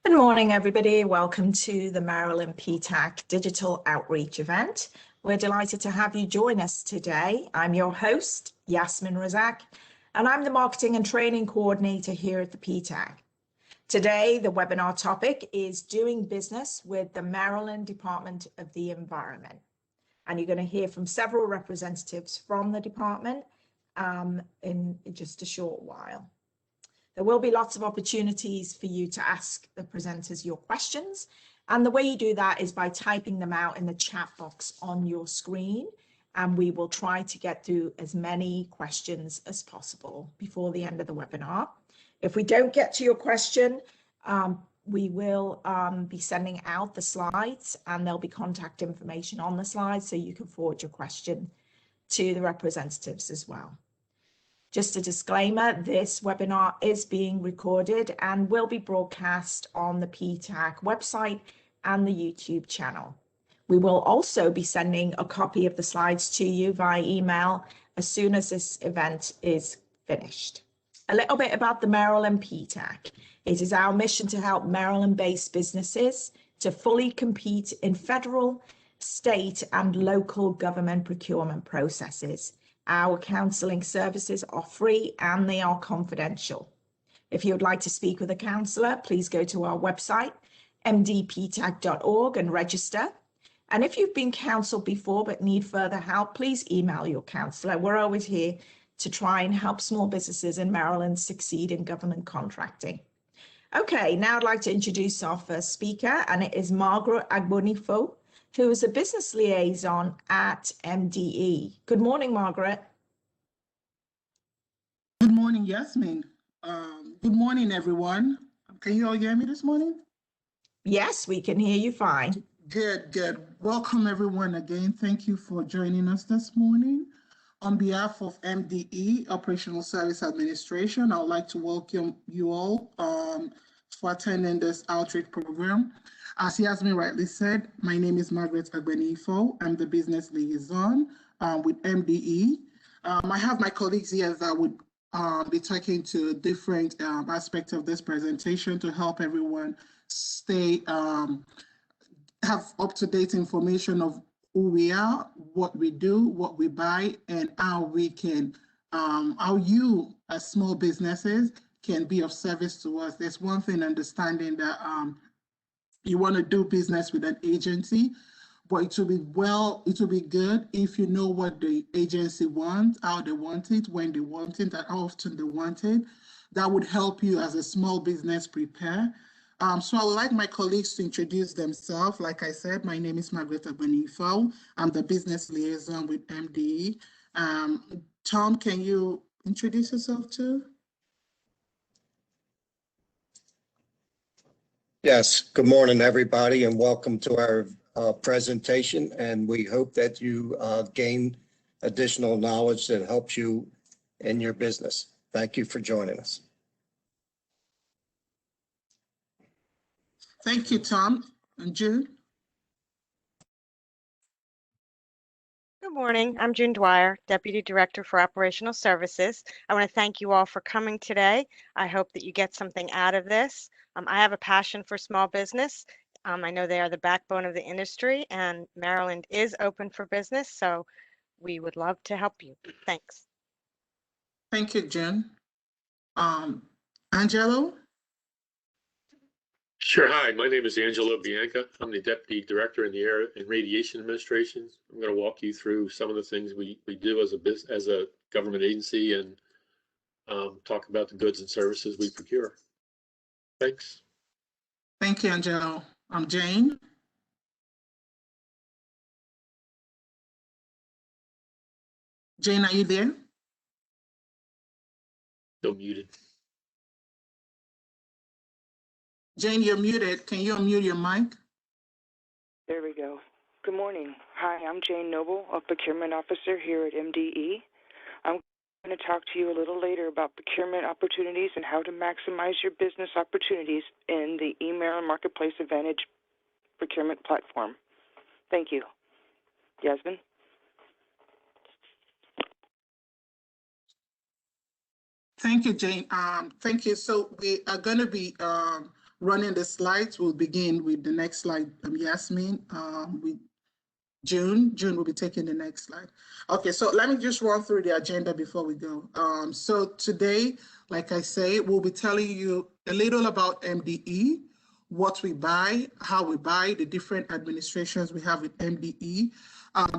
Good morning, everybody. Welcome to the Maryland PTAC Digital Outreach event. We're delighted to have you join us today. I'm your host, Yasmin Razak, and I'm the Marketing and Training Coordinator here at the PTAC. Today, the webinar topic is doing business with the Maryland Department of the Environment. And you're going to hear from several representatives from the department in just a short while. There will be lots of opportunities for you to ask the presenters your questions. And the way you do that is by typing them out in the chat box on your screen. And we will try to get through as many questions as possible before the end of the webinar. If we don't get to your question, we will be sending out the slides and there'll be contact information on the slides so you can forward your question to the representatives as well. Just a disclaimer, this webinar is being recorded and will be broadcast on the PTAC website and the YouTube channel. We will also be sending a copy of the slides to you via email as soon as this event is finished. A little bit about the Maryland PTAC. It is our mission to help Maryland-based businesses to fully compete in federal, state, and local government procurement processes. Our counseling services are free and they are confidential. If you would like to speak with a counselor, please go to our website, mdptac.org, and register. And if you've been counseled before but need further help, please email your counselor. We're always here to try and help small businesses in Maryland succeed in government contracting. Okay, now I'd like to introduce our first speaker, and it is Margaret Agbonifo, who is a business liaison at MDE. Good morning, Margaret. Good morning, Yasmin. Good morning, everyone. Can you all hear me this morning? Yes, we can hear you fine. Good, good. Welcome, everyone, again. Thank you for joining us this morning. On behalf of MDE, Operational Service Administration, I would like to welcome you all for attending this outreach program. As Yasmin rightly said, my name is Margaret Agbenifo. I'm the business liaison with MDE. I have my colleagues here that would be talking to different aspects of this presentation to help everyone stay, have up-to-date information of who we are, what we do, what we buy, and how we can, how you as small businesses can be of service to us. There's one thing, understanding that you want to do business with an agency, but it will be good if you know what the agency wants, how they want it, when they want it, and how often they want it. That would help you as a small business prepare. So I would like my colleagues to introduce themselves. Like I said, my name is Margaret Agbenifo. I'm the business liaison with MDE. Tom, can you introduce yourself too? Yes, good morning, everybody, and welcome to our presentation. And we hope that you gain additional knowledge that helps you in your business. Thank you for joining us. Thank you, Tom. And June? Good morning. I'm June Dwyer, Deputy Director for Operational Services. I want to thank you all for coming today. I hope that you get something out of this. I have a passion for small business. I know they are the backbone of the industry, and Maryland is open for business, so we would love to help you. Thanks. Thank you, June. Angelo? Sure. Hi, my name is Angelo Bianca. I'm the Deputy Director in the Air and Radiation Administration. I'm going to walk you through some of the things we do as a government agency and talk about the goods and services we procure. Thanks. Thank you, Angelo. I'm Jane. Jane, are you there? Still muted. Jane, you're muted. Can you unmute your mic? There we go. Good morning. Hi, I'm Jane Noble, a procurement officer here at MDE. I'm going to talk to you a little later about procurement opportunities and how to maximize your business opportunities in the eMaryland Marketplace Advantage procurement platform. Thank you. Yasmin? Thank you, Jane. Thank you. So we are going to be running the slides. We'll begin with the next slide, Yasmin. June will be taking the next slide. Okay, so let me just run through the agenda before we go. So today, like I say, we'll be telling you a little about MDE, what we buy, how we buy, the different administrations we have with MDE.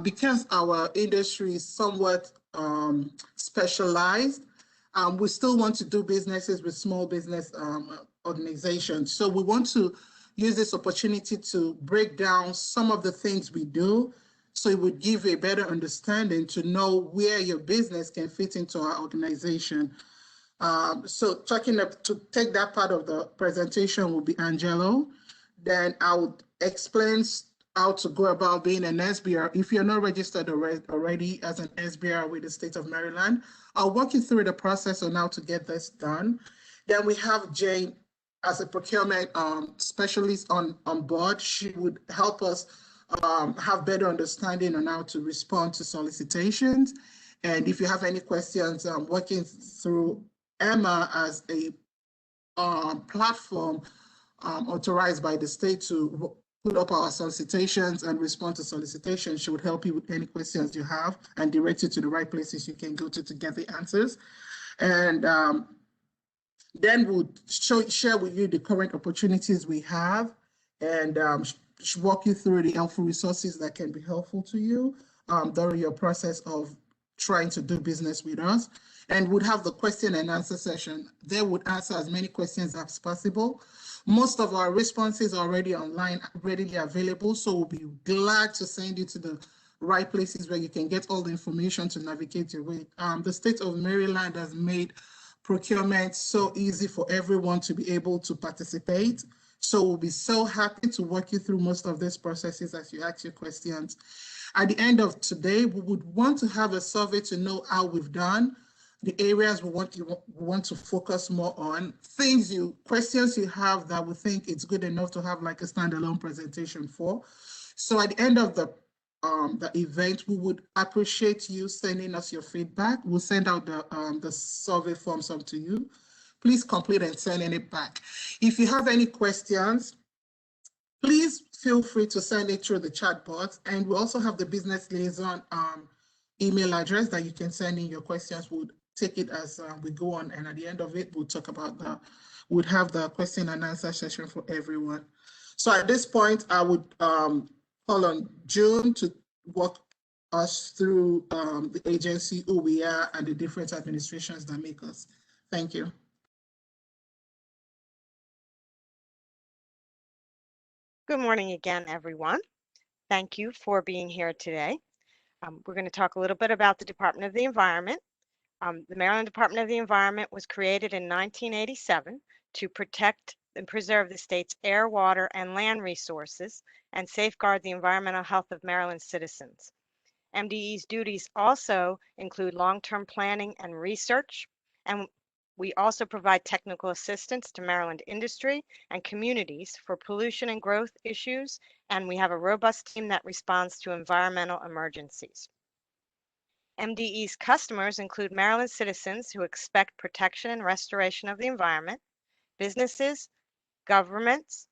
Because our industry is somewhat specialized, we still want to do businesses with small business organizations. So we want to use this opportunity to break down some of the things we do, so it would give a better understanding to know where your business can fit into our organization. So to take that part of the presentation will be Angelo. Then I would explain how to go about being an SBR. If you're not registered already as an SBR with the state of Maryland, I'll walk you through the process on how to get this done. Then we have Jane as a procurement specialist on board. She would help us have better understanding on how to respond to solicitations. And if you have any questions, working through Emma as a platform authorized by the state to put up our solicitations and respond to solicitations. She would help you with any questions you have and direct you to the right places you can go to get the answers. And then we'll share with you the current opportunities we have and walk you through the helpful resources that can be helpful to you during your process of trying to do business with us. And we'd have the question and answer session. They would answer as many questions as possible. Most of our responses are already online, readily available, so we'll be glad to send you to the right places where you can get all the information to navigate your way. The state of Maryland has made procurement so easy for everyone to be able to participate. So we'll be so happy to walk you through most of these processes as you ask your questions. At the end of today, we would want to have a survey to know how we've done, the areas we want to focus more on, questions you have that we think it's good enough to have like a standalone presentation for. So at the end of the event, we would appreciate you sending us your feedback. We'll send out the survey forms up to you. Please complete and send it back. If you have any questions, please feel free to send it through the chat box. And we also have the business liaison email address that you can send in your questions. We'll take it as we go on, and at the end of it, we'll talk about we'll have the question and answer session for everyone. So at this point, I would call on June to walk us through the agency, who we are, and the different administrations that make us. Thank you. Good morning again, everyone. Thank you for being here today. We're going to talk a little bit about the Department of the Environment. The Maryland Department of the Environment was created in 1987 to protect and preserve the state's air, water, and land resources and safeguard the environmental health of Maryland citizens. MDE's duties also include long-term planning and research, and we also provide technical assistance to Maryland industry and communities for pollution and growth issues, and we have a robust team that responds to environmental emergencies. MDE's customers include Maryland citizens who expect protection and restoration of the environment, businesses, governments,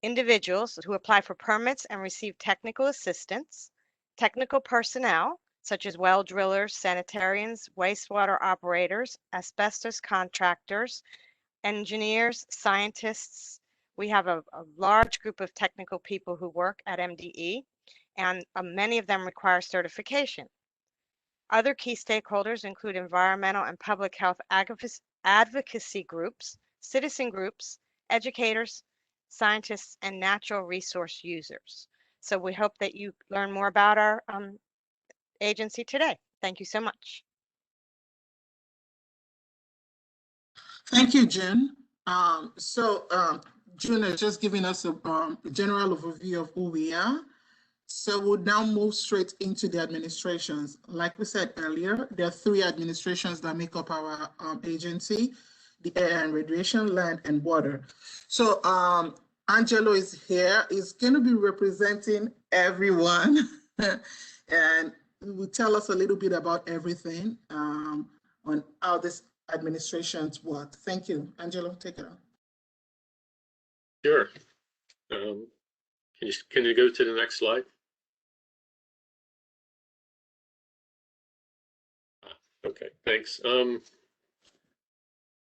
individuals who apply for permits and receive technical assistance, technical personnel, such as well drillers, sanitarians, wastewater operators, asbestos contractors, engineers, scientists. We have a large group of technical people who work at MDE, and many of them require certification. Other key stakeholders include environmental and public health advocacy groups, citizen groups, educators, scientists, and natural resource users. So we hope that you learn more about our agency today. Thank you so much. Thank you, June. June is just giving us a general overview of who we are. So we'll now move straight into the administrations. Like we said earlier, there are 3 administrations that make up our agency: the air and radiation, land, and water. So Angelo is here. He's going to be representing everyone and he will tell us a little bit about everything on how this administrations work. Thank you. Angelo, take it on. Sure. Can you go to the next slide? Okay, thanks.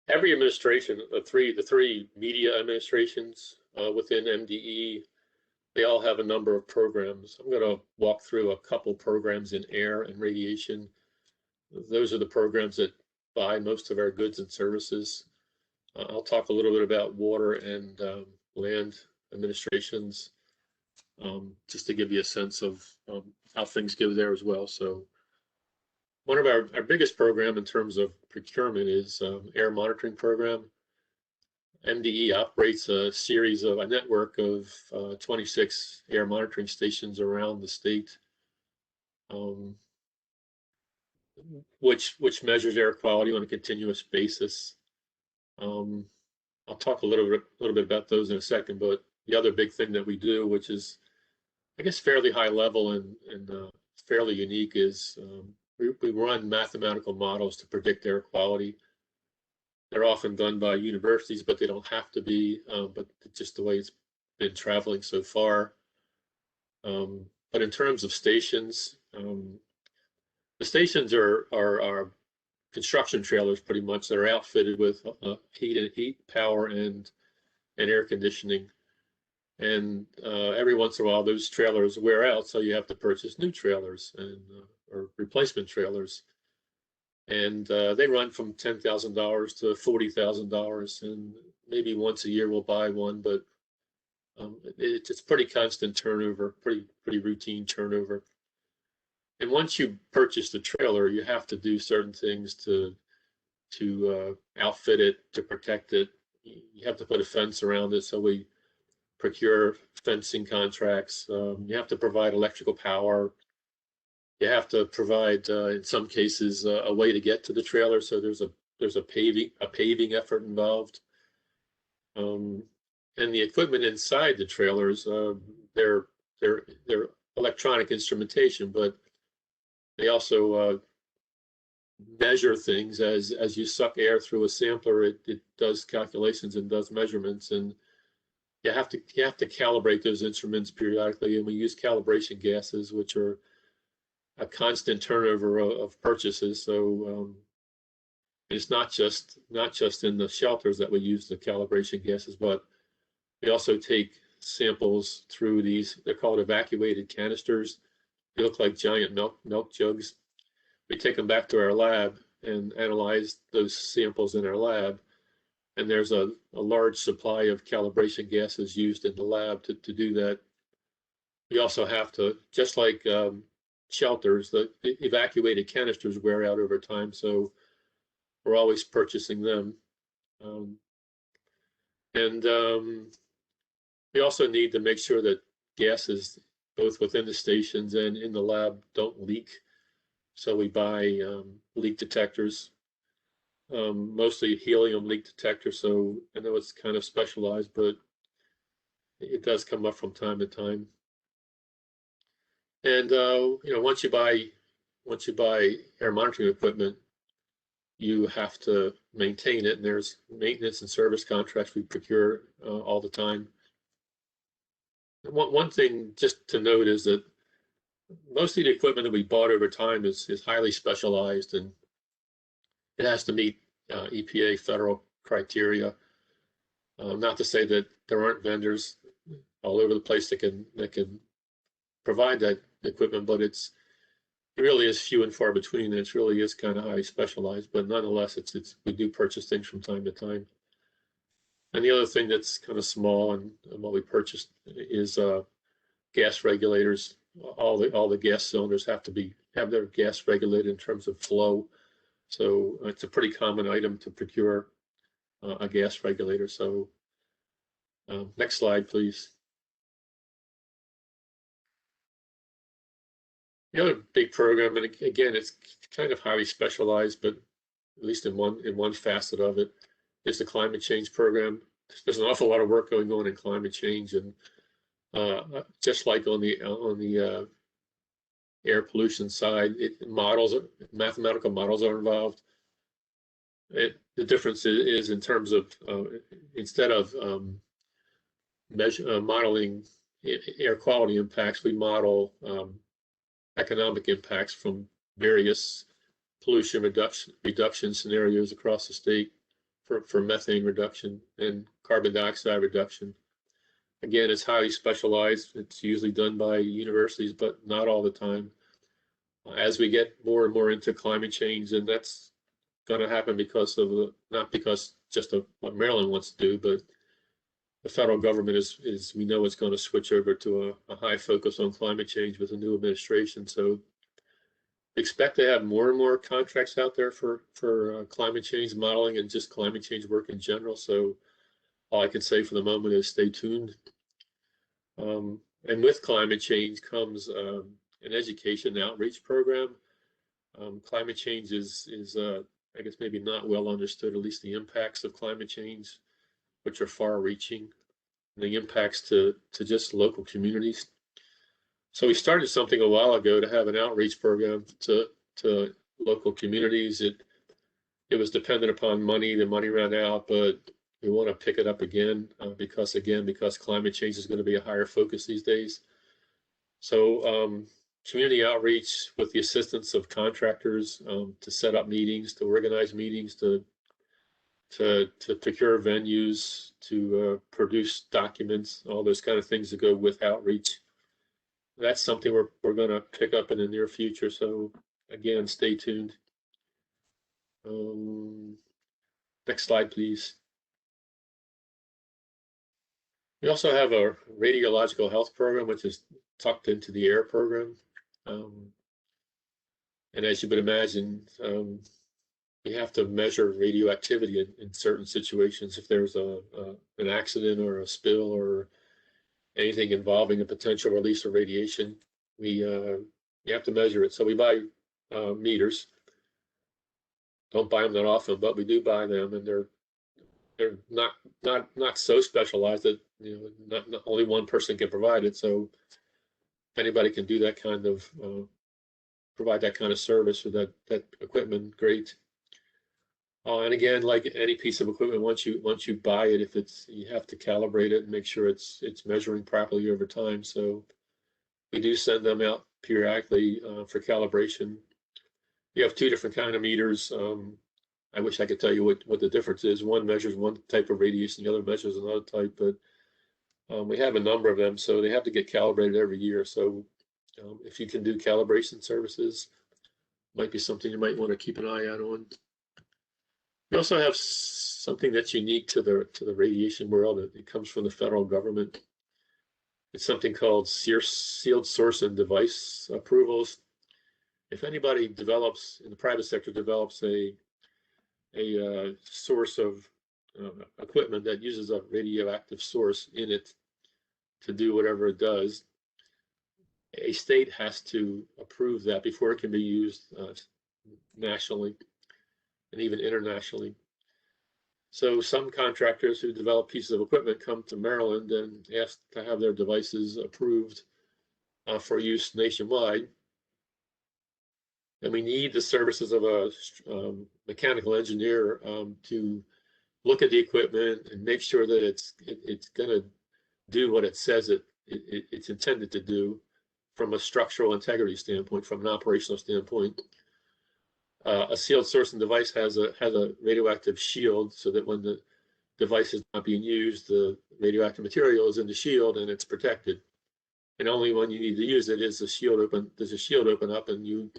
Every administration, the three media administrations within MDE, they all have a number of programs. I'm going to walk through a couple programs in air and radiation. Those are the programs that buy most of our goods and services. I'll talk a little bit about water and land administrations, just to give you a sense of how things go there as well. So one of our biggest program in terms of procurement is air monitoring program. MDE operates a network of 26 air monitoring stations around the state, which measures air quality on a continuous basis. I'll talk a little bit about those in a second, but the other big thing that we do, which is, I guess, fairly high level and fairly unique, is we run mathematical models to predict air quality. They're often done by universities, but they don't have to be, but just the way it's been traveling so far. But in terms of stations, the stations are construction trailers pretty much. They're outfitted with heat, power, and air conditioning. And every once in a while, those trailers wear out, so you have to purchase new trailers and or replacement trailers. And they run from $10,000 to $40,000, and maybe once a year we'll buy one, but it's pretty constant turnover, pretty routine turnover. And once you purchase the trailer, you have to do certain things to outfit it, to protect it. You have to put a fence around it, so we procure fencing contracts. You have to provide electrical power. You have to provide, in some cases, a way to get to the trailer. So there's a paving effort involved. And the equipment inside the trailers, they're electronic instrumentation, but they also measure things as you suck air through a sampler. It does calculations and does measurements, and you have to calibrate those instruments periodically. And we use calibration gases, which are a constant turnover of purchases. So it's not just in the shelters that we use the calibration gases, but we also take samples through these. They're called evacuated canisters. They look like giant milk jugs. We take them back to our lab and analyze those samples in our lab. And there's a large supply of calibration gases used in the lab to do that. We also have to, just like shelters, the evacuated canisters wear out over time, so we're always purchasing them. We also need to make sure that gases, both within the stations and in the lab, don't leak. So we buy leak detectors, mostly helium leak detectors. So I know it's kind of specialized, but it does come up from time to time. And once you buy air monitoring equipment, you have to maintain it, and there's maintenance and service contracts we procure all the time. One thing just to note is that most of the equipment that we bought over time is highly specialized, and it has to meet EPA federal criteria. Not to say that there aren't vendors all over the place that can provide that equipment, but it really is few and far between. It really is kind of highly specialized, but nonetheless, we do purchase things from time to time. And the other thing that's kind of small and what we purchased is gas regulators. All the gas cylinders have their gas regulated in terms of flow. So it's a pretty common item to procure a gas regulator. So next slide, please. The other big program, and again, it's kind of highly specialized, but at least in one facet of it, is the climate change program. There's an awful lot of work going on in climate change, and just like on the air pollution side, mathematical models are involved. The difference is in terms of instead of modeling air quality impacts, we model economic impacts from various pollution reduction scenarios across the state for methane reduction and carbon dioxide reduction. Again, it's highly specialized. It's usually done by universities, but not all the time. As we get more and more into climate change, and that's going to happen because of not because just of what Maryland wants to do, but the federal government is we know it's going to switch over to a high focus on climate change with the new administration. So expect to have more and more contracts out there for climate change modeling and just climate change work in general. So all I can say for the moment is stay tuned. And with climate change comes an education outreach program. Climate change is I guess maybe not well understood, at least the impacts of climate change, which are far reaching, and the impacts to just local communities. So we started something a while ago to have an outreach program to local communities. It was dependent upon money. The money ran out, but we want to pick it up again because climate change is going to be a higher focus these days. So community outreach with the assistance of contractors to set up meetings, to organize meetings, to procure venues, to produce documents, all those kind of things that go with outreach. That's something we're going to pick up in the near future. So again, stay tuned. Next slide, please. We also have a radiological health program, which is tucked into the AIR program. And as you would imagine, we have to measure radioactivity in certain situations. If there's an accident or a spill or anything involving a potential release of radiation, you have to measure it. So we buy meters. Don't buy them that often, but we do buy them, and they're not so specialized that not only one person can provide it. So if anybody can do that kind of provide that kind of service with that equipment, great. And again, like any piece of equipment, once you buy it, you have to calibrate it and make sure it's measuring properly over time. So we do send them out periodically for calibration. You have two different kind of meters. I wish I could tell you what the difference is. One measures one type of radiation, the other measures another type, but we have a number of them, so they have to get calibrated every year. So if you can do calibration services, might be something you might want to keep an eye out on. We also have something that's unique to the radiation world. It comes from the federal government. It's something called Seer, sealed source and device approvals. If anybody develops in the private sector develops a source of equipment that uses a radioactive source in it to do whatever it does, a state has to approve that before it can be used nationally and even internationally. So some contractors who develop pieces of equipment come to Maryland and ask to have their devices approved for use nationwide. And we need the services of a mechanical engineer to look at the equipment and make sure that it's going to do what it says it's intended to do from a structural integrity standpoint, from an operational standpoint. A sealed source and device has a radioactive shield so that when the device is not being used, the radioactive material is in the shield and it's protected. And only when you need to use it is the shield open. Does the shield open up and you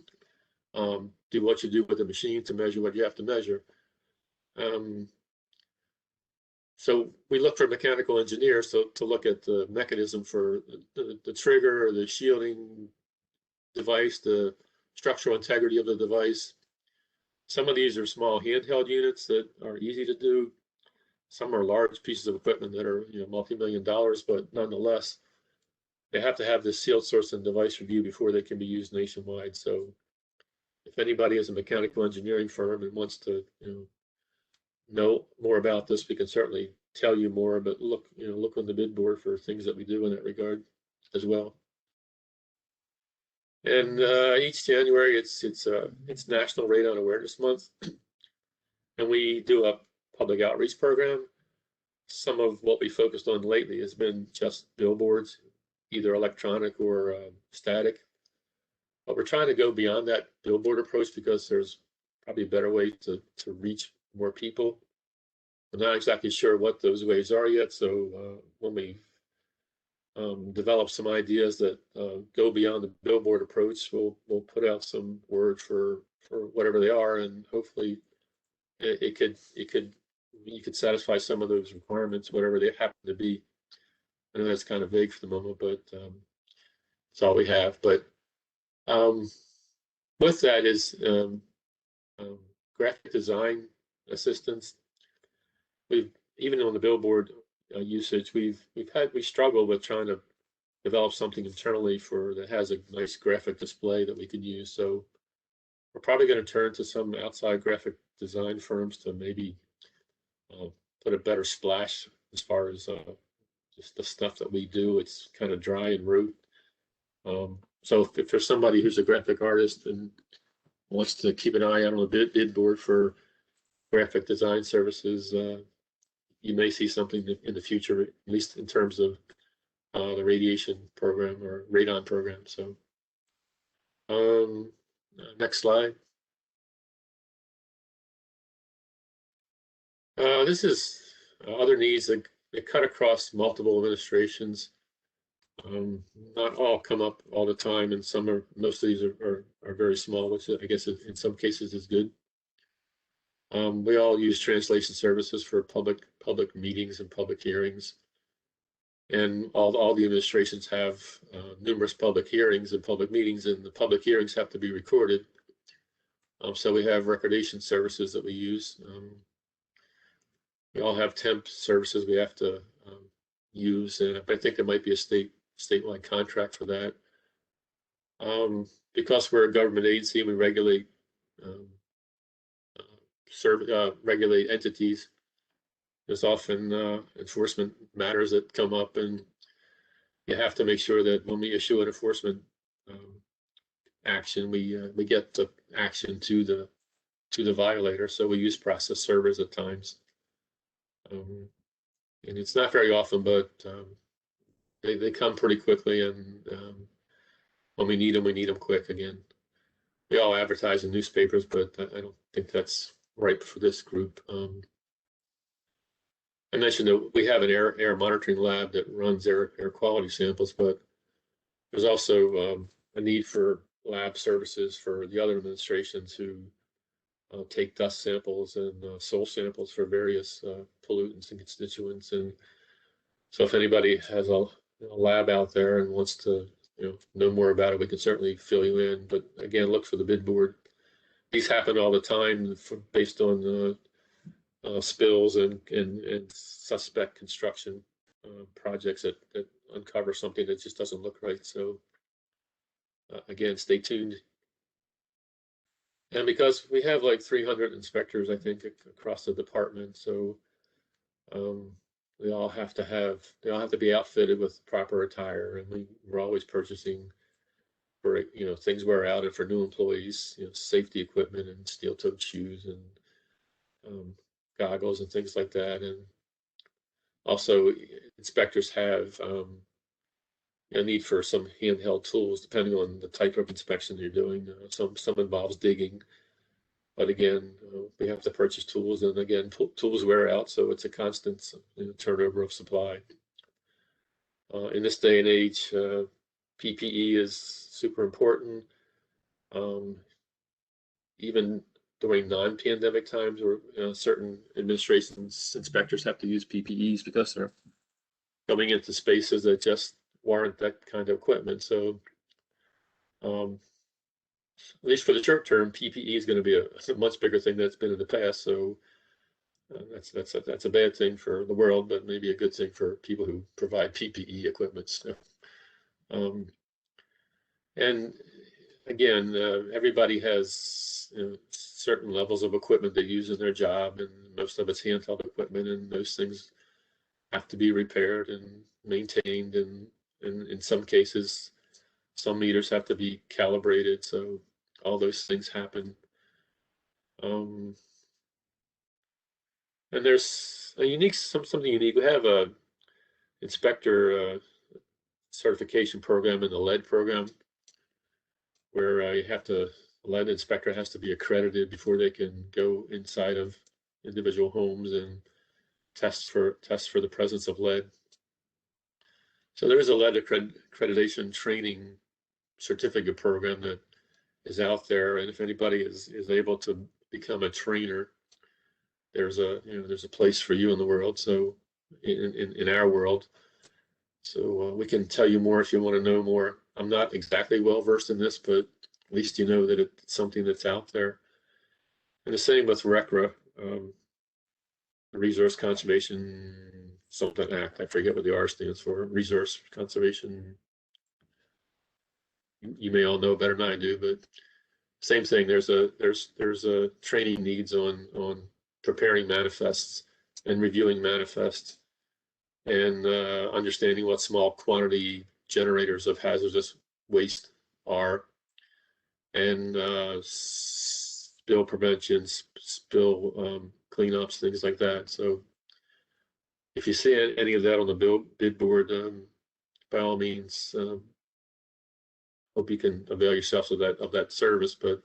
do what you do with the machine to measure what you have to measure. So we look for mechanical engineers to look at the mechanism for the trigger, the shielding device, the structural integrity of the device. Some of these are small handheld units that are easy to do. Some are large pieces of equipment that are multi-million dollars, but nonetheless, they have to have this sealed source and device review before they can be used nationwide. So if anybody is a mechanical engineering firm and wants to know more about this, we can certainly tell you more, but look on the bid board for things that we do in that regard as well. And each January it's National Radon Awareness Month, and we do a public outreach program. some of what we focused on lately has been just billboards, either electronic or static. But we're trying to go beyond that billboard approach because there's probably a better way to reach more people. I'm not exactly sure what those ways are yet. So when we develop some ideas that go beyond the billboard approach, we'll put out some word for whatever they are, and hopefully you could satisfy some of those requirements, whatever they happen to be. I know that's kind of vague for the moment, but it's all we have. But with that is graphic design assistance. We've, even on the billboard usage, we struggle with trying to develop something internally that has a nice graphic display that we could use. So we're probably going to turn to some outside graphic design firms to maybe put a better splash as far as just the stuff that we do. It's kind of dry and rote. So if there's somebody who's a graphic artist and wants to keep an eye out on the bid board for graphic design services, you may see something in the future, at least in terms of the radiation program or radon program. So next slide. This is other needs that cut across multiple administrations. Not all come up all the time, and most of these are very small, which I guess in some cases is good. We all use translation services for public meetings and public hearings, and all the administrations have numerous public hearings and public meetings, and the public hearings have to be recorded. So we have recordation services that we use. We all have temp services we have to use, and I think there might be a statewide contract for that. Because we're a government agency and we regulate regulate entities, there's often enforcement matters that come up, and you have to make sure that when we issue an enforcement action, we get the action to the violator. So we use process servers at times, and it's not very often, but they come pretty quickly, and when we need them quick. Again, we all advertise in newspapers, but I don't think that's right for this group. I mentioned that we have an air monitoring lab that runs air quality samples, but there's also a need for lab services for the other administrations who take dust samples and soil samples for various pollutants and constituents. And so if anybody has a lab out there and wants to know more about it, we can certainly fill you in. But again, look for the bid board. These happen all the time based on spills and suspect construction projects that uncover something that just doesn't look right. So again, stay tuned. And because we have like 300 inspectors, I think, across the department, so they all have to be outfitted with proper attire, and we're always purchasing for things wear out, and for new employees, safety equipment and steel-toed shoes and goggles and things like that. And also, inspectors have a need for some handheld tools, depending on the type of inspection you're doing. Some involves digging, but again, we have to purchase tools, and again, tools wear out, so it's a constant turnover of supply. In this day and age, PPE is super important. Even during non-pandemic times, where certain administrations, inspectors have to use PPEs because they're coming into spaces that just warrant that kind of equipment. So at least for the short term, PPE is going to be a much bigger thing than it's been in the past. So that's a bad thing for the world, but maybe a good thing for people who provide PPE equipment. So, and again, everybody has certain levels of equipment they use in their job, and most of it's handheld equipment, and those things have to be repaired and maintained, and in some cases, some meters have to be calibrated. So all those things happen. And there's something unique. We have a inspector certification program in the lead program, where the lead inspector has to be accredited before they can go inside of individual homes and test for the presence of lead. So there is a lead accreditation training certificate program that is out there, and if anybody is able to become a trainer, there's a place for you in the world. So in our world, so we can tell you more if you want to know more. I'm not exactly well versed in this, but at least you know that it's something that's out there. And the same with RCRA, the Resource Conservation something Act. I forget what the R stands for. Resource Conservation. You may all know better than I do, but same thing. There's a training needs on preparing manifests and reviewing manifests and understanding what small quantity generators of hazardous waste are, and spill prevention, spill cleanups, things like that. So if you see any of that on the bid board, by all means, hope you can avail yourselves of that service. But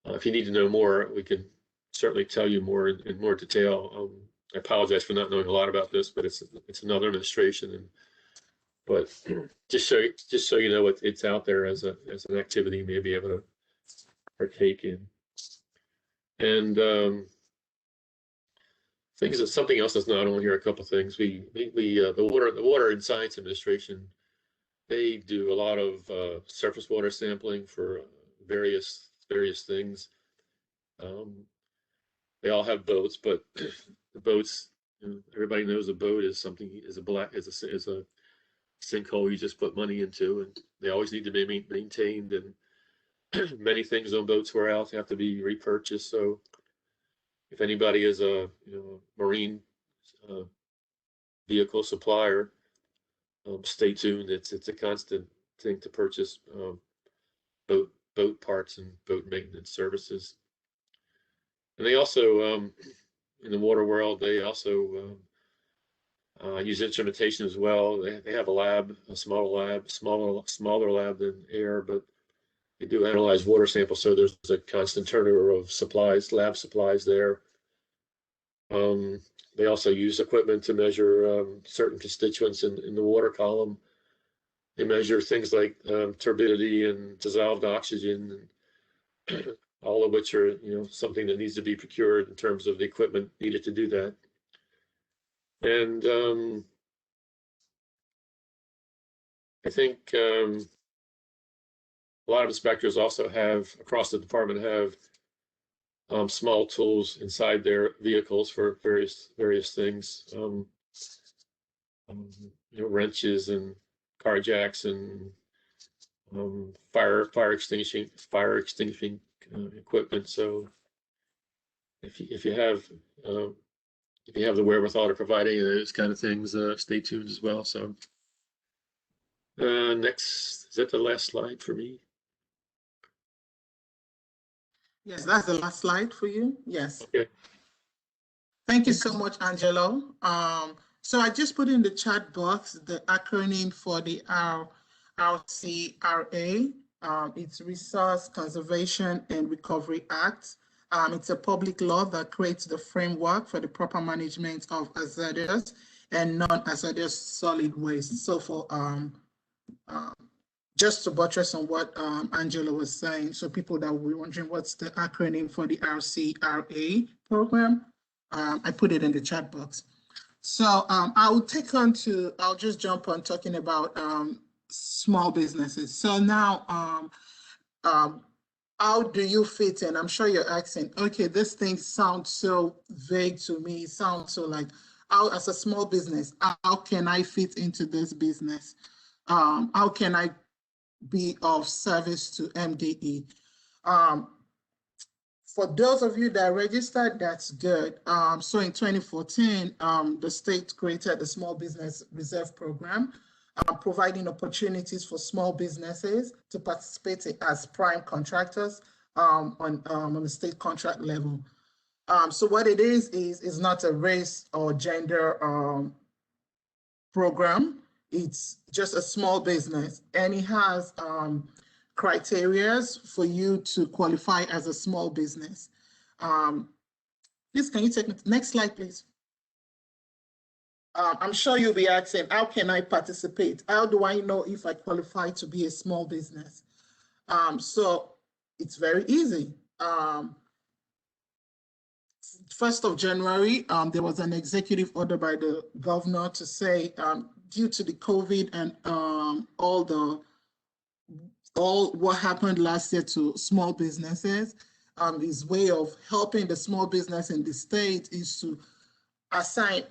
if you need to know more, we can certainly tell you more in more detail. I apologize for not knowing a lot about this, but it's another administration, but just so you know, it's out there as an activity you may be able to partake in. And something else that's not on here. A couple of things. The Water and Science Administration, they do a lot of surface water sampling for various things. They all have boats, but the boats, everybody knows a boat is a sinkhole you just put money into, and they always need to be maintained. And many things on boats wear out; they have to be repurchased. So, if anybody is a marine vehicle supplier, stay tuned. It's a constant thing to purchase boat parts and boat maintenance services. And they also, in the water world, they also use instrumentation as well. They have a lab, a smaller lab than air, but they do analyze water samples. So there's a constant turnover of supplies, lab supplies there. They also use equipment to measure certain constituents in the water column. They measure things like turbidity and dissolved oxygen, and all of which are something that needs to be procured in terms of the equipment needed to do that. And I think a lot of inspectors also have, across the department, have small tools inside their vehicles for various things, wrenches and car jacks and fire extinguishing equipment. So if you have the wherewithal to provide any of those kind of things, stay tuned as well. So next, is that the last slide for me? Yes, that's the last slide for you. Yes. Okay. Thank you so much, Angelo. So I just put in the chat box the acronym for the RCRA. It's Resource Conservation and Recovery Act. It's a public law that creates the framework for the proper management of hazardous and non-hazardous solid waste. So for just to buttress on what Angela was saying, so people that were wondering what's the acronym for the RCRA program, I put it in the chat box. So I'll just jump on talking about small businesses. So now, how do you fit in? I'm sure you're asking, okay, this thing sounds so vague to me. It sounds so like, how, as a small business, how can I fit into this business? How can I be of service to MDE? For those of you that registered, that's good. So in 2014, the state created the Small Business Reserve Program, providing opportunities for small businesses to participate as prime contractors on the state contract level. So what it is not a race or gender program. It's just a small business, and it has criteria for you to qualify as a small business. Please, can you take the next slide, please? I'm sure you'll be asking, how can I participate? How do I know if I qualify to be a small business? So it's very easy. 1st of January, there was an executive order by the governor to say, due to the COVID and all what happened last year to small businesses, his way of helping the small business in the state is to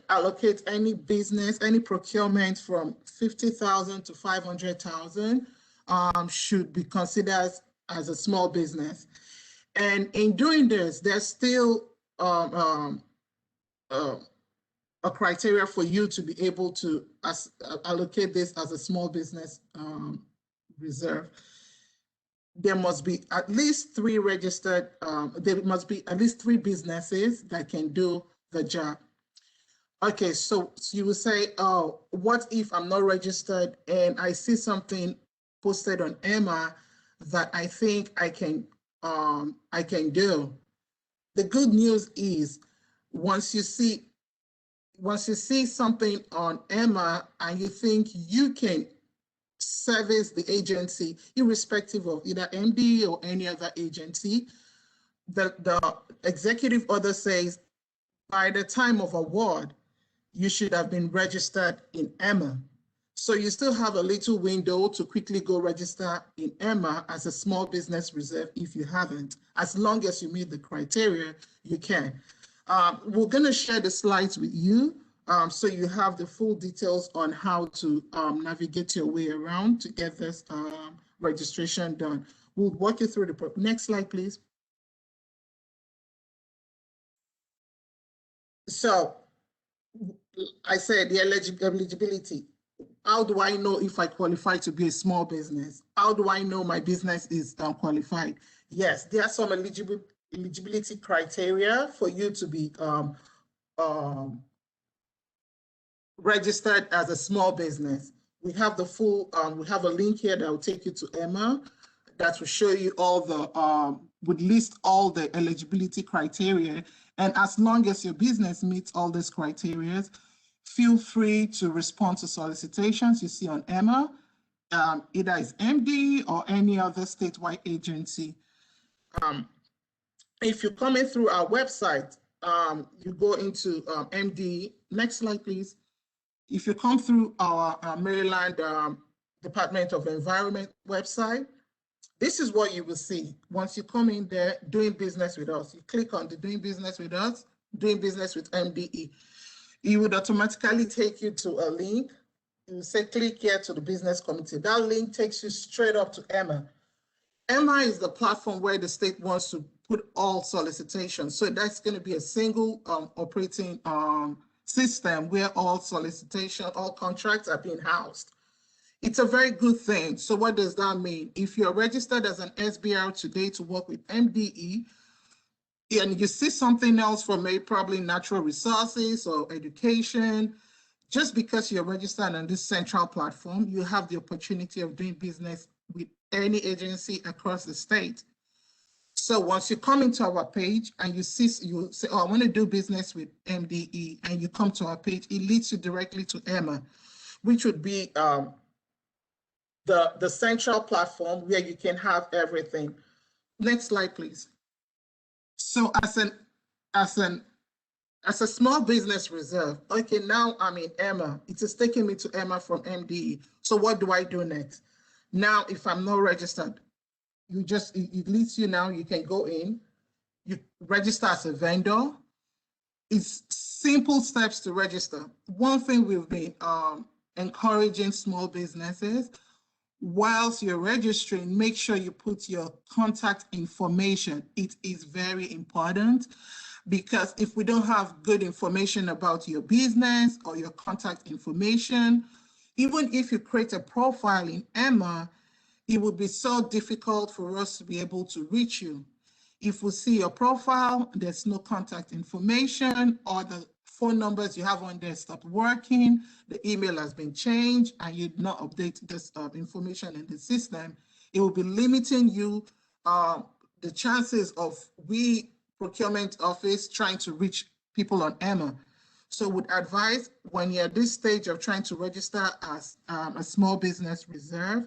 allocate any business, any procurement from 50,000 to 500,000 should be considered as a small business. And in doing this, there's still a criteria for you to be able to allocate this as a small business reserve. There must be at least 3 registered, there must be at least 3 businesses that can do the job. Okay, so you will say, oh, what if I'm not registered and I see something posted on Emma that I think I can do? The good news is once you see something on Emma and you think you can service the agency, irrespective of either MDE or any other agency, the executive order says by the time of award, you should have been registered in Emma. So you still have a little window to quickly go register in Emma as a small business reserve if you haven't. As long as you meet the criteria, you can. We're gonna share the slides with you so you have the full details on how to navigate your way around to get this registration done. We'll walk you through the next slide, please. So I said the eligibility. How do I know if I qualify to be a small business? How do I know my business is qualified? Yes, there are some eligibility criteria for you to be registered as a small business. We have the full, we have a link here that will take you to Emma that will show you all the, would list all the eligibility criteria. And as long as your business meets all these criteria, feel free to respond to solicitations you see on Emma, either as MDE or any other statewide agency. If you're coming through our website, you go into MDE. Next slide, please. If you come through our Maryland Department of Environment website, this is what you will see. Once you come in there, doing business with us, you click on the doing business with us, doing business with MDE. It would automatically take you to a link. You say, click here to the business committee. That link takes you straight up to Emma. Emma is the platform where the state wants to put all solicitations. So that's going to be a single operating system where all solicitations, all contracts are being housed. It's a very good thing. So what does that mean? If you're registered as an SBR today to work with MDE, and you see something else from maybe probably natural resources or education, just because you're registered on this central platform, you have the opportunity of doing business with any agency across the state. So once you come into our page and you say, oh, I want to do business with MDE, and you come to our page, it leads you directly to Emma, which would be the central platform where you can have everything. Next slide, please. So as a small business reserve, okay, now I'm in Emma. It is taking me to Emma from MDE. So what do I do next? Now, if I'm not registered, it leads you now, you can go in, you register as a vendor. It's simple steps to register. One thing we've been encouraging small businesses, whilst you're registering, make sure you put your contact information. It is very important, because if we don't have good information about your business or your contact information, even if you create a profile in Emma, it would be so difficult for us to be able to reach you. If we see your profile, there's no contact information, or the phone numbers you have on there stop working, the email has been changed, and you did not update this information in the system, it will be limiting you the chances of we procurement office trying to reach people on EMA. So would advise when you're at this stage of trying to register as a small business reserve,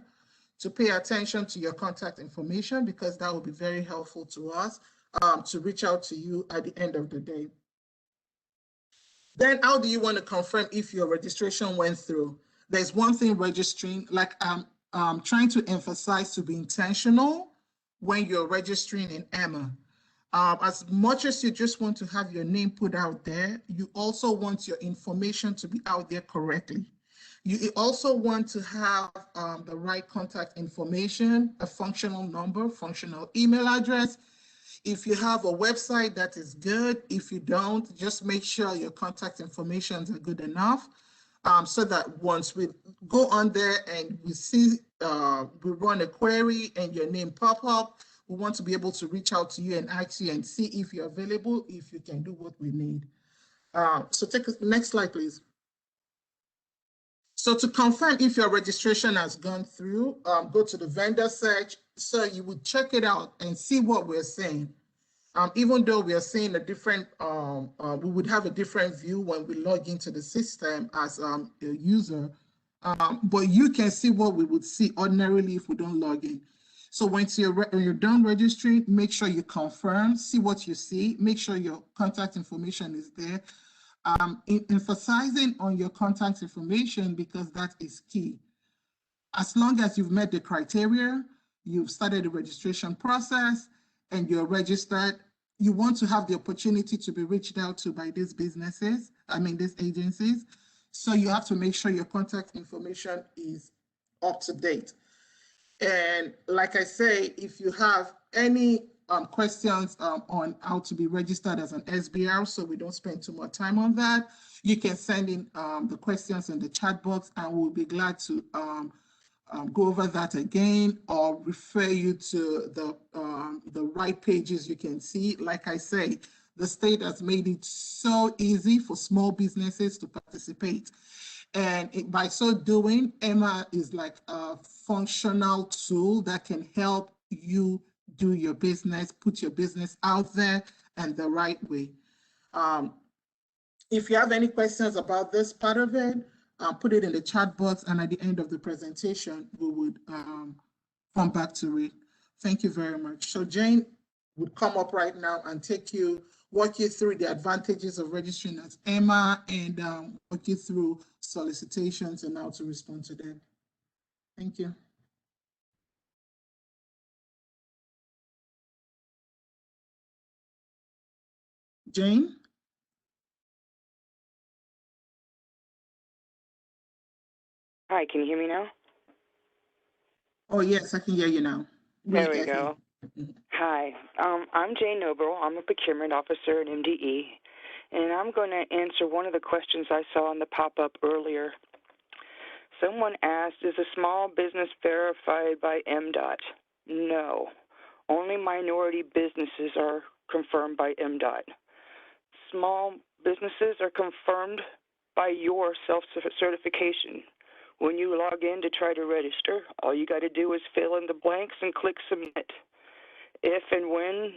to pay attention to your contact information, because that will be very helpful to us to reach out to you at the end of the day. Then how do you want to confirm if your registration went through? There's one thing registering, like I'm trying to emphasize to be intentional when you're registering in EMA. As much as you just want to have your name put out there, you also want your information to be out there correctly. You also want to have the right contact information, a functional number, functional email address. If you have a website, that is good. If you don't, just make sure your contact information are good enough so that once we go on there and we see, we run a query and your name pop up, we want to be able to reach out to you and ask you and see if you're available, if you can do what we need. So take the next slide, please. So to confirm if your registration has gone through, go to the vendor search. So you would check it out and see what we're saying. Even though we are seeing a different, we would have a different view when we log into the system as a user, but you can see what we would see ordinarily if we don't log in. So once you're done registering, make sure you confirm, see what you see, make sure your contact information is there. Emphasizing on your contact information because that is key. As long as you've met the criteria, you've started the registration process, and you're registered, you want to have the opportunity to be reached out to by these businesses, these agencies. So you have to make sure your contact information is up to date. And like I say, if you have any questions on how to be registered as an SBR, so we don't spend too much time on that, you can send in the questions in the chat box, and we'll be glad to go over that again or refer you to the right pages you can see. Like I say, the state has made it so easy for small businesses to participate. And by so doing, EMA is like a functional tool that can help you do your business, put your business out there and the right way. If you have any questions about this part of it, put it in the chat box, and at the end of the presentation, we would come back to it. Thank you very much. So Jane would come up right now and walk you through the advantages of registering as EMA and walk you through solicitations and how to respond to them. Thank you. Jane? Hi, can you hear me now? Oh, yes, I can hear you now. There we go. Hi, I'm Jane Noble. I'm a procurement officer at MDE, and I'm going to answer one of the questions I saw on the pop-up earlier. Someone asked, is a small business verified by Mdot? No, only minority businesses are confirmed by Mdot. Small businesses are confirmed by your self-certification. When you log in to try to register, all you got to do is fill in the blanks and click submit. If and when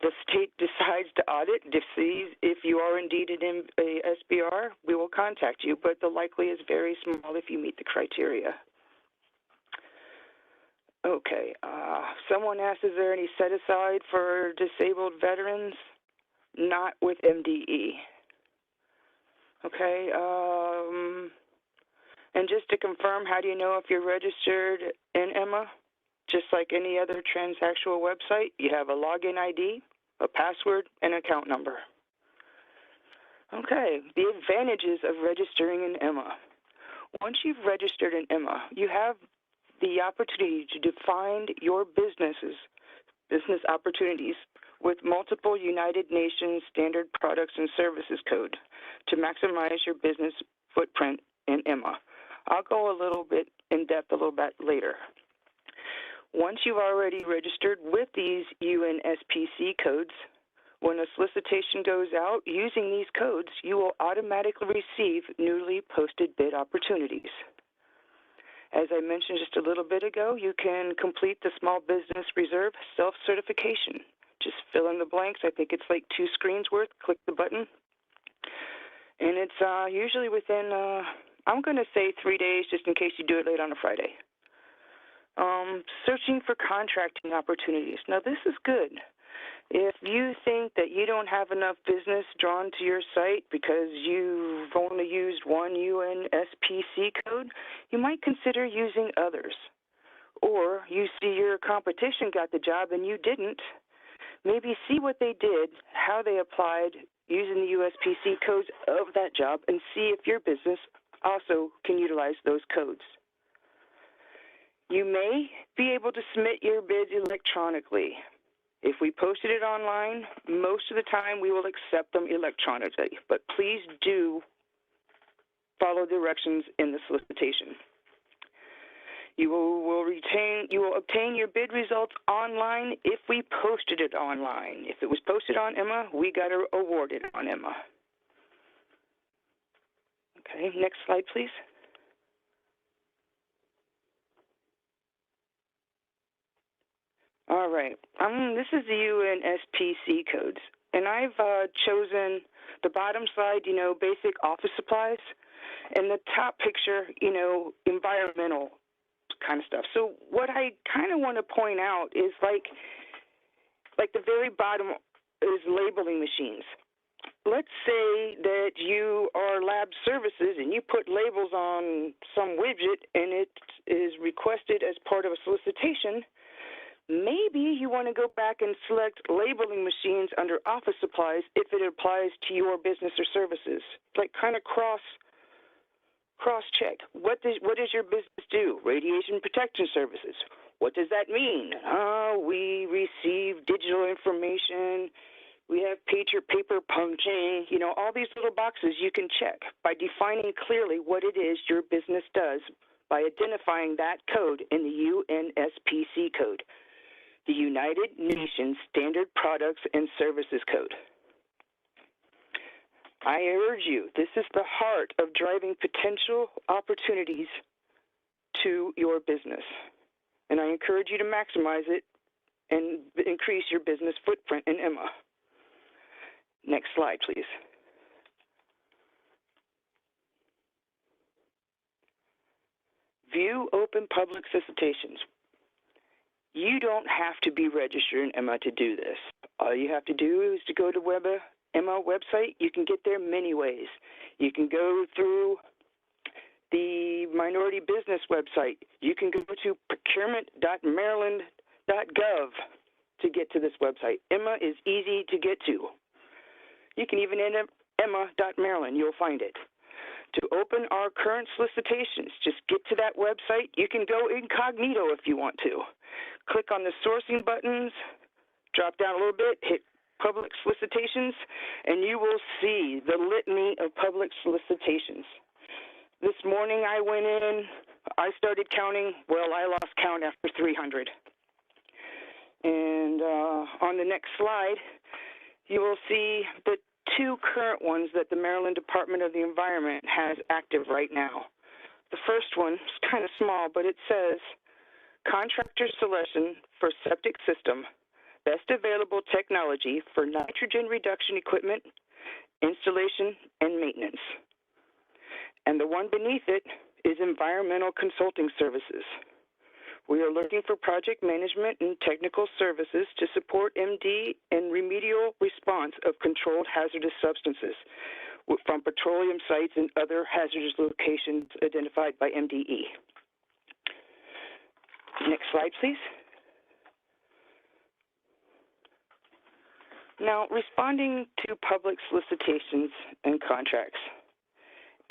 the state decides to audit to see if you are indeed an SBR, we will contact you, but the likelihood is very small if you meet the criteria. Okay, someone asked, is there any set aside for disabled veterans? Not with MDE. Okay, and just to confirm, how do you know if you're registered in EMA? Just like any other transactional website, you have a login ID, a password, and an account number. Okay, the advantages of registering in EMA. Once you've registered in EMA, you have the opportunity to define your business opportunities with multiple United Nations Standard Products and Services Code to maximize your business footprint in EMA. I'll go a little bit in depth a little bit later. Once you've already registered with these Unspc codes, when a solicitation goes out using these codes, you will automatically receive newly posted bid opportunities. As I mentioned just a little bit ago, you can complete the Small Business Reserve self-certification. Just fill in the blanks. I think it's like 2 screens worth. Click the button. And it's usually within, I'm going to say 3 days, just in case you do it late on a Friday. Searching for contracting opportunities. Now, this is good. If you think that you don't have enough business drawn to your site because you've only used one Unspc code, you might consider using others. Or you see your competition got the job and you didn't. Maybe see what they did, how they applied using the Unspc codes of that job, and see if your business also can utilize those codes. You may be able to submit your bids electronically. If we posted it online, most of the time we will accept them electronically, but please do follow directions in the solicitation. You will obtain your bid results online if we posted it online. If it was posted on Emma, we got to award it on Emma. Okay, next slide, please. All right, this is the Unspc codes, and I've chosen the bottom slide, basic office supplies, and the top picture, environmental kind of stuff. So what I kind of want to point out is like the very bottom is labeling machines. Let's say that you are lab services and you put labels on some widget and it is requested as part of a solicitation. Maybe you want to go back and select labeling machines under office supplies if it applies to your business or services. Like kind of cross-check. What does your business do? Radiation protection services. What does that mean? We receive digital information. We have paper punching. All these little boxes you can check by defining clearly what it is your business does by identifying that code in the Unspc code, the United Nations Standard Products and Services Code. I urge you, this is the heart of driving potential opportunities to your business. And I encourage you to maximize it and increase your business footprint in Emma. Next slide, please. View open public solicitations. You don't have to be registered in Emma to do this. All you have to do is to go to Emma website. You can get there many ways. You can go through the minority business website. You can go to procurement.maryland.gov to get to this website. Emma is easy to get to. You can even enter emma.maryland. You'll find it. To open our current solicitations, just get to that website. You can go incognito if you want to. Click on the sourcing buttons, drop down a little bit, hit public solicitations, and you will see the litany of public solicitations. This morning I went in, I started counting. Well, I lost count after 300. And on the next slide, you will see the 2 current ones that the Maryland Department of the Environment has active right now. The first one is kind of small, but it says, contractor selection for septic system, best available technology for nitrogen reduction equipment, installation, and maintenance. And the one beneath it is environmental consulting services. We are looking for project management and technical services to support MD and remedial response of controlled hazardous substances from petroleum sites and other hazardous locations identified by MDE. Next slide, please. Now, responding to public solicitations and contracts.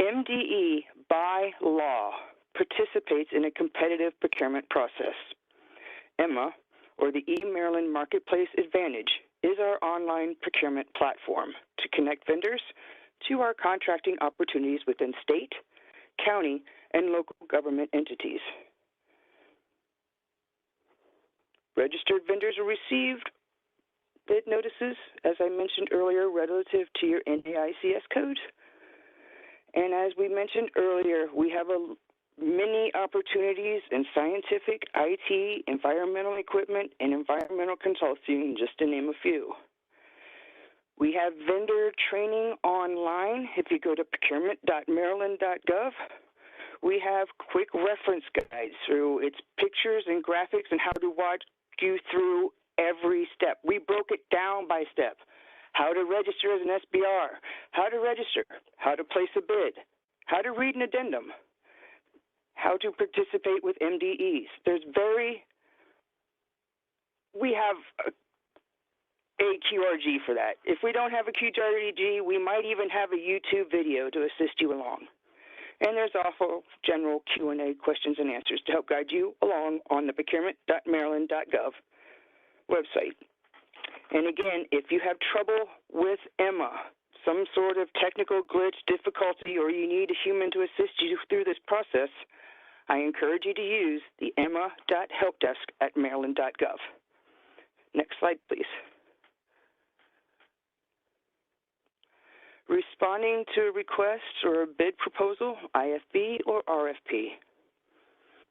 MDE, by law, participates in a competitive procurement process. Emma, or the eMaryland Marketplace Advantage, is our online procurement platform to connect vendors to our contracting opportunities within state, county, and local government entities. Registered vendors are received bid notices, as I mentioned earlier, relative to your NAICS code. And as we mentioned earlier, we have many opportunities in scientific, IT, environmental equipment, and environmental consulting, just to name a few. We have vendor training online. If you go to procurement.maryland.gov, we have quick reference guides through its pictures and graphics and how to walk you through every step. We broke it down by step. How to register as an SBR, how to register, how to place a bid, how to read an addendum, how to participate with MDEs. We have a QRG for that. If we don't have a QRG, we might even have a YouTube video to assist you along. And there's also general Q&A questions and answers to help guide you along on the procurement.maryland.gov website. And again, if you have trouble with Emma, some sort of technical glitch, difficulty, or you need a human to assist you through this process, I encourage you to use the emma.helpdesk@maryland.gov. Next slide, please. Responding to a request or a bid proposal, IFB or RFP.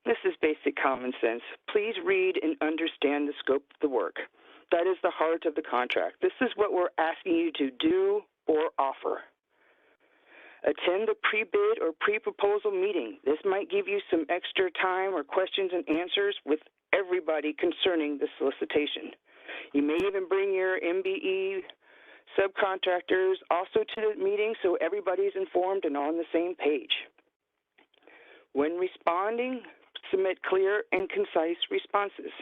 This is basic common sense. Please read and understand the scope of the work. That is the heart of the contract. This is what we're asking you to do or offer. Attend the pre-bid or pre-proposal meeting. This might give you some extra time or questions and answers with everybody concerning the solicitation. You may even bring your MBE subcontractors also to the meeting so everybody's informed and on the same page. When responding, submit clear and concise responses.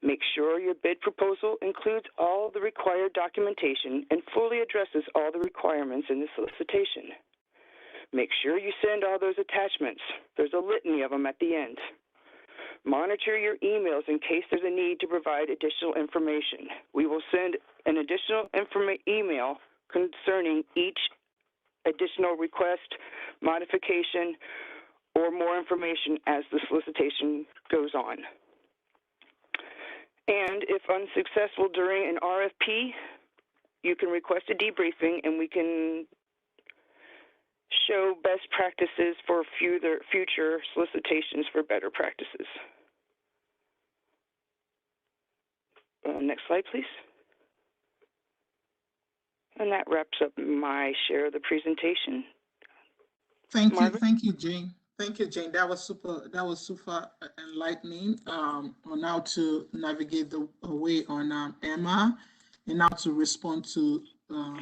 Make sure your bid proposal includes all the required documentation and fully addresses all the requirements in the solicitation. Make sure you send all those attachments. There's a litany of them at the end. Monitor your emails in case there's a need to provide additional information. We will send an additional email concerning each additional request, modification, or more information as the solicitation goes on. And if unsuccessful during an RFP, you can request a debriefing and we can show best practices for future solicitations for better practices. Next slide, please. And that wraps up my share of the presentation. Thank you, Margaret? thank you, Jane. Thank you, Jane. That was super enlightening on how to navigate the way on Emma and how to respond to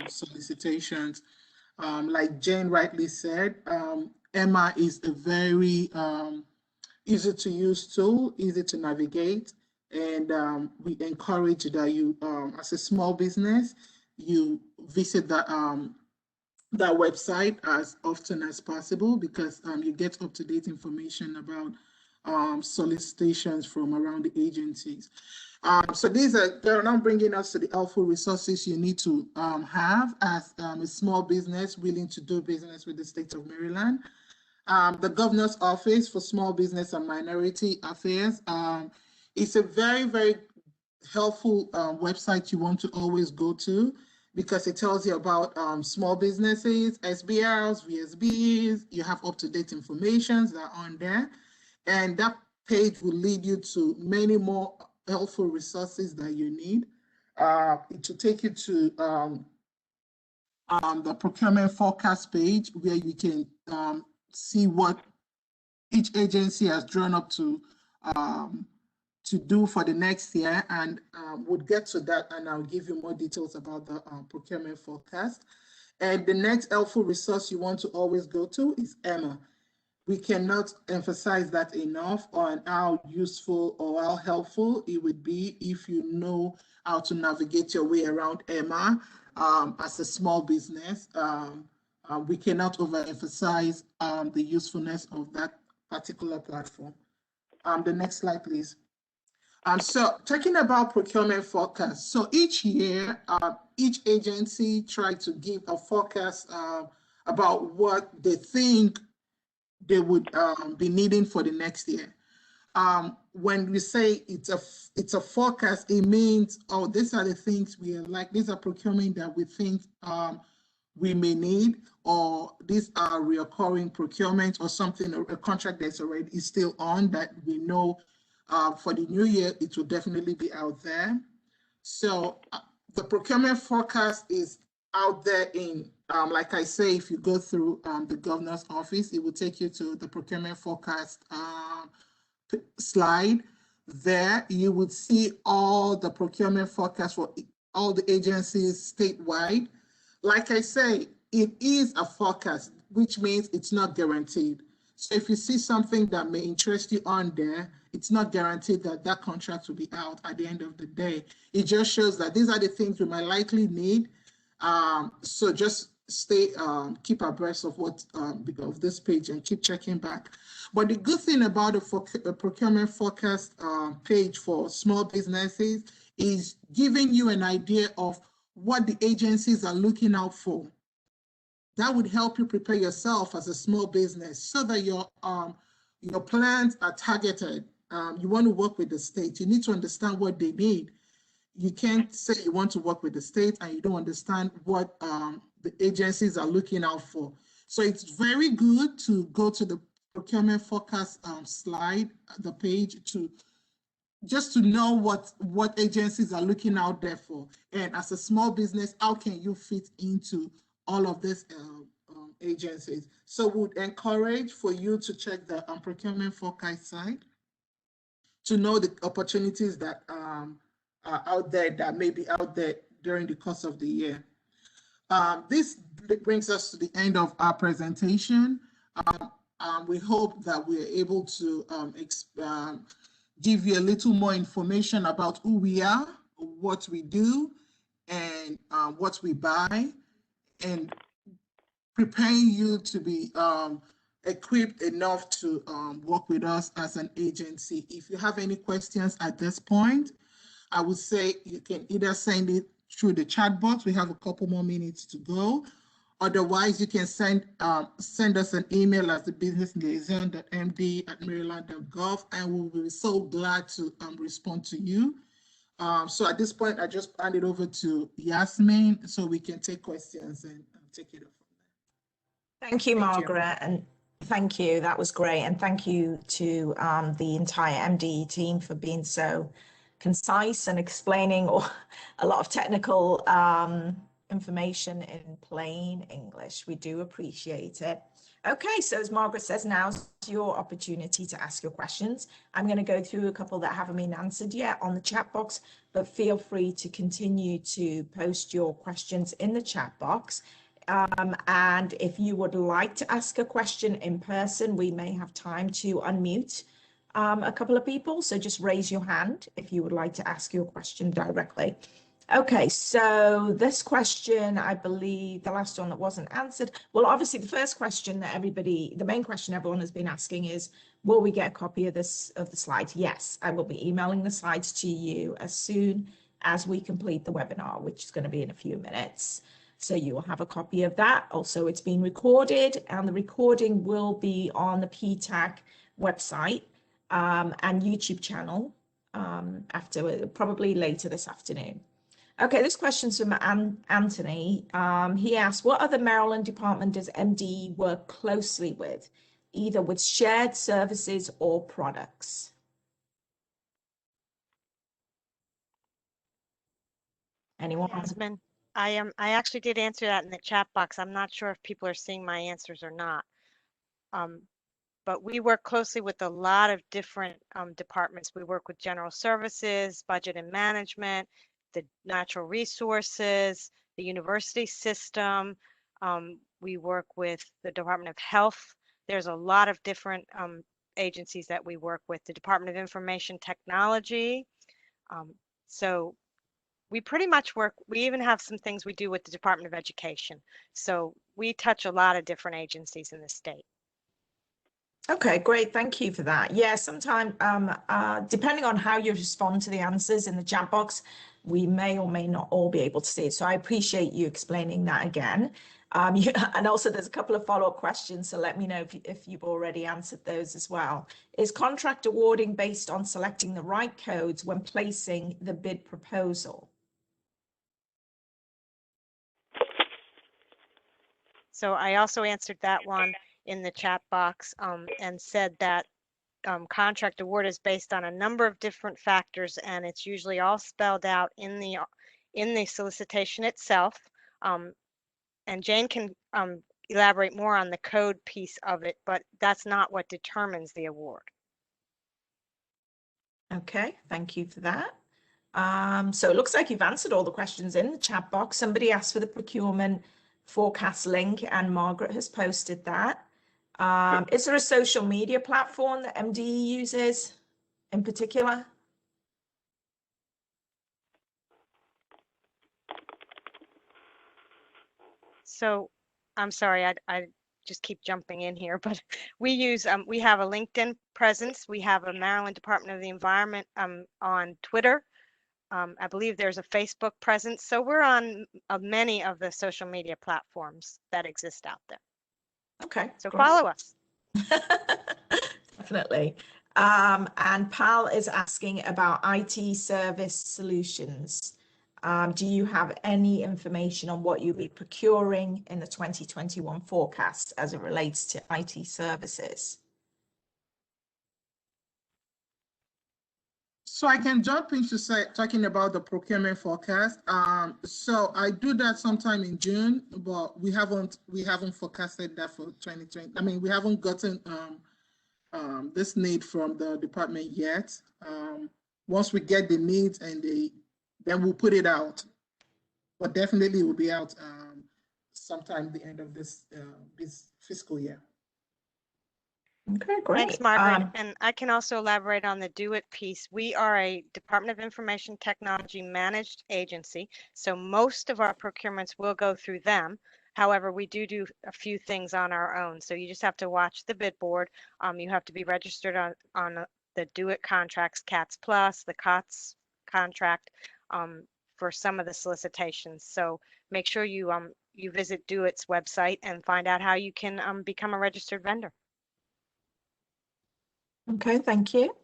solicitations. Like Jane rightly said, Emma is a very easy to use tool, easy to navigate, and we encourage that you, as a small business, you visit that website as often as possible because you get up-to-date information about solicitations from around the agencies. So they're now bringing us to the helpful resources you need to have as a small business willing to do business with the state of Maryland. The Governor's Office for Small Business and Minority Affairs is a very, very helpful website you want to always go to, because it tells you about small businesses, SBRs, VSBs. You have up-to-date information that are on there. And that page will lead you to many more helpful resources that you need. It will take you to the Procurement Forecast page where you can see what each agency has drawn up to do for the next year, and we'll get to that and I'll give you more details about the Procurement Forecast. And the next helpful resource you want to always go to is Emma. We cannot emphasize that enough on how useful or how helpful it would be if you know how to navigate your way around Emma as a small business. We cannot overemphasize the usefulness of that particular platform. The next slide, please. So talking about procurement forecast. So each year, each agency tries to give a forecast about what they think they would be needing for the next year. when we say it's a forecast, it means, oh, these are the things we are like, these are procurement that we think we may need, or these are reoccurring procurement or something, a contract that's already is still on that we know for the new year, it will definitely be out there. So the procurement forecast is out there in, like I say, if you go through the governor's office, it will take you to the procurement forecast slide. There you would see all the procurement forecast for all the agencies statewide. Like I say, it is a forecast, which means it's not guaranteed. So if you see something that may interest you on there, it's not guaranteed that that contract will be out at the end of the day. It just shows that these are the things we might likely need. So just stay, keep abreast of what of this page and keep checking back. But the good thing about the procurement forecast page for small businesses is giving you an idea of what the agencies are looking out for. That would help you prepare yourself as a small business so that your plans are targeted. You want to work with the state. You need to understand what they need. You can't say you want to work with the state and you don't understand what the agencies are looking out for. So it's very good to go to the procurement forecast slide, the page, to just to know what agencies are looking out there for. And as a small business, how can you fit into all of these agencies? So would encourage for you to check the procurement forecast site to know the opportunities that are out there, that may be out there during the course of the year. This brings us to the end of our presentation. We hope that we're able to give you a little more information about who we are, what we do, and what we buy, and preparing you to be equipped enough to work with us as an agency. If you have any questions at this point, I would say you can either send it through the chat box. We have a couple more minutes to go. Otherwise, you can send us an email at the businessliaison.md@maryland.gov, and we'll be so glad to respond to you. So at this point, I just hand it over to Yasmin so we can take questions and take it up from there. Thank you, Margaret, and thank you. That was great, and thank you to the entire MDE team for being so concise and explaining a lot of technical information in plain English. We do appreciate it. Okay, so as Margaret says, now's your opportunity to ask your questions. I'm going to go through a couple that haven't been answered yet on the chat box, but feel free to continue to post your questions in the chat box. And if you would like to ask a question in person, we may have time to unmute a couple of people. So just raise your hand if you would like to ask your question directly. Okay, so this question, I believe the last one that wasn't answered. Well, obviously the first question that the main question everyone has been asking is, will we get a copy of the slides? Yes, I will be emailing the slides to you as soon as we complete the webinar, which is going to be in a few minutes. So you will have a copy of that. Also, it's been recorded, and the recording will be on the PTAC website and YouTube channel after, probably later this afternoon. Okay, this question's from Anthony. He asked, what other Maryland department does MDE work closely with, either with shared services or products? Anyone? Yasmin, I actually did answer that in the chat box. I'm not sure if people are seeing my answers or not. But we work closely with a lot of different departments. We work with general services, budget and management, the natural resources, the university system. We work with the Department of Health. There's a lot of different agencies that we work with, the Department of Information Technology. So we pretty much work, we even have some things we do with the Department of Education. So we touch a lot of different agencies in the state. Okay, great. Thank you for that. Yeah, sometimes depending on how you respond to the answers in the chat box, we may or may not all be able to see it. So I appreciate you explaining that again. And also there's a couple of follow-up questions, so let me know if you've already answered those as well. Is contract awarding based on selecting the right codes when placing the bid proposal? So I also answered that one in the chat box and said that contract award is based on a number of different factors, and it's usually all spelled out in the solicitation itself. And Jane can elaborate more on the code piece of it, but that's not what determines the award. Okay, thank you for that. So it looks like you've answered all the questions in the chat box. Somebody asked for the procurement forecast link, and Margaret has posted that. Is there a social media platform that MDE uses in particular? So I'm sorry, I just keep jumping in here, but we use, we have a LinkedIn presence. We have a Maryland Department of the Environment on Twitter. I believe there's a Facebook presence. So we're on many of the social media platforms that exist out there. Okay. So great. follow us. Definitely. And Pal is asking about IT service solutions. Do you have any information on what you'll be procuring in the 2021 forecast as it relates to IT services? So I can jump into talking about the procurement forecast. So I do that sometime in June, but we haven't forecasted that for 2020. I mean, we haven't gotten this need from the department yet. Once we get the needs and then we'll put it out. But definitely it will be out sometime the end of this fiscal year. Okay, great. Thanks, Margaret. And I can also elaborate on the Do It piece. We are a Department of Information Technology managed agency, so most of our procurements will go through them. However, we do a few things on our own. So you just have to watch the bid board. You have to be registered on the Do It contracts, CATS Plus, the COTS contract for some of the solicitations. So make sure you visit Do It's website and find out how you can become a registered vendor. Okay, thank you.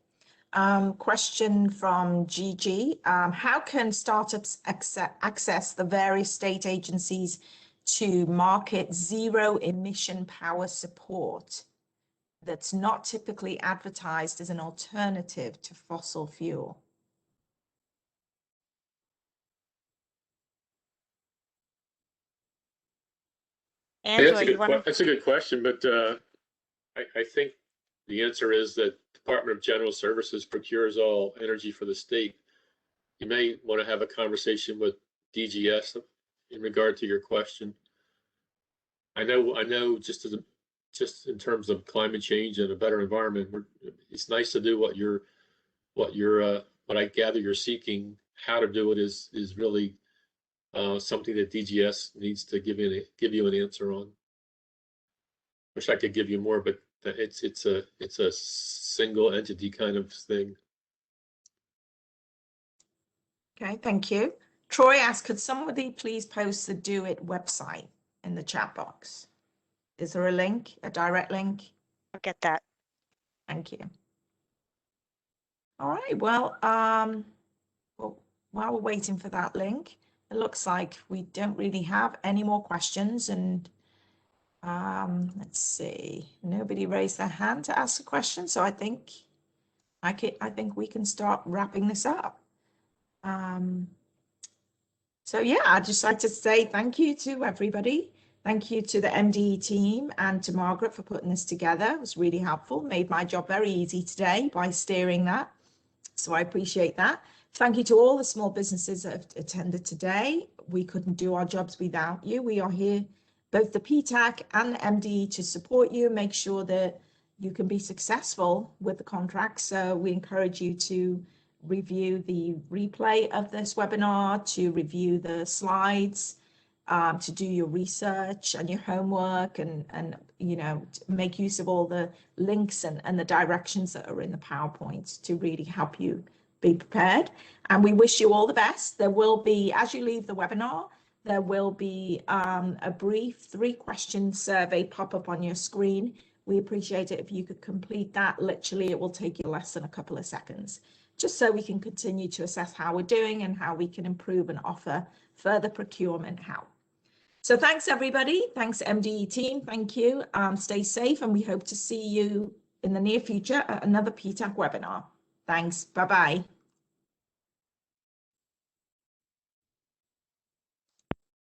Question from Gigi. How can startups access the various state agencies to market zero emission power support that's not typically advertised as an alternative to fossil fuel? Angela, that's a good question, but I think the answer is that Department of General Services procures all energy for the state. You may want to have a conversation with DGS in regard to your question. I know just in terms of climate change and a better environment, it's nice to do what I gather you're seeking. How to do it is really something that DGS needs to give you an answer on. Wish I could give you more, but it's a single entity kind of thing. Okay, thank you. Troy asked, could somebody please post the Do It website in the chat box? Is there a link, a direct link? I'll get that. Thank you. All right, well, while we're waiting for that link, it looks like we don't really have any more questions, and let's see, nobody raised their hand to ask a question, so I think we can start wrapping this up. So yeah, I'd just like to say thank you to everybody. Thank you to the MDE team and to Margaret for putting this together. It was really helpful, made my job very easy today by steering that. So I appreciate that. Thank you to all the small businesses that have attended today. We couldn't do our jobs without you. We are here, both the PTAC and the MDE, to support you, make sure that you can be successful with the contract. So we encourage you to review the replay of this webinar, to review the slides, to do your research and your homework and you know, to make use of all the links and the directions that are in the PowerPoint to really help you be prepared. And we wish you all the best. There will be, as you leave the webinar, there will be a brief 3-question survey pop up on your screen. We appreciate it if you could complete that. Literally, it will take you less than a couple of seconds, just so we can continue to assess how we're doing and how we can improve and offer further procurement help. So thanks, everybody. Thanks, MDE team. Thank you. Stay safe, and we hope to see you in the near future at another PTAC webinar. Thanks. Bye-bye.